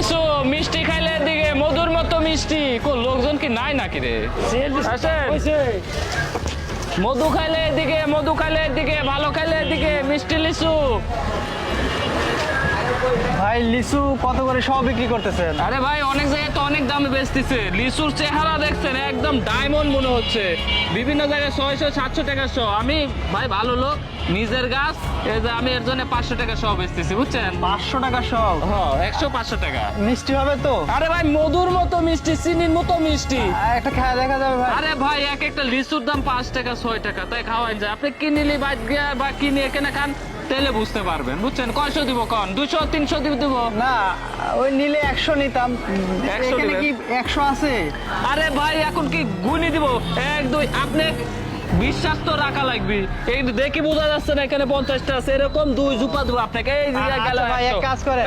লিচু মিষ্টি খাইলে এদিকে মধুর মতো মিষ্টি লোকজন কি নাই নাকি রে আসেন। মধু খাইলে এদিকে, মধু খাইলে এদিকে, ভালো খাইলে এদিকে, মিষ্টি লিচু। ভাই লিচু কত করে সব বিক্রি করতেছেন? আরে ভাই অনেক জায়গায় তো অনেক দামে বেচতেছে। লিচুর চেহারা দেখছেন একদম ডায়মন্ড মনে হচ্ছে। বিভিন্ন জায়গায় 600-700 টাকা শো। আমি ভাই ভালো লোক, নিজের গাছ, এই যে আমি এর জন্য 500 টাকা শো বেচতেছি বুঝছেন। 500 টাকা সব? হ্যাঁ 100-500 টাকা। মিষ্টি হবে তো? আরে ভাই মধুর মতো মিষ্টি, চিনির মতো মিষ্টি। একটা খাওয়া দেখা যাবে ভাই? আরে ভাই এক একটা লিচুর দাম 5 টাকা 6 টাকা, তাই খাওয়াই যায়। আপনি কিনিলি বা কিনে এখানে খান, তেলে বুঝতে পারবেন বুঝছেন। কয়শো দিব কন? 200-300 দিব? না ওই নিলে 100 নিতাম। 100 এখানে দিবেন? কি 100 আছে? আরে ভাই এখন কি গুনি দিব? 1 2 আপনি বিশ্বাস তো রাখা লাগবে। এই দেখি বোঝা যাচ্ছে না এখানে 50টা আছে, এরকম 2 জুপা দেবো আপনাকে। এই যে গেল আচ্ছা ভাই, এক কাজ করেন।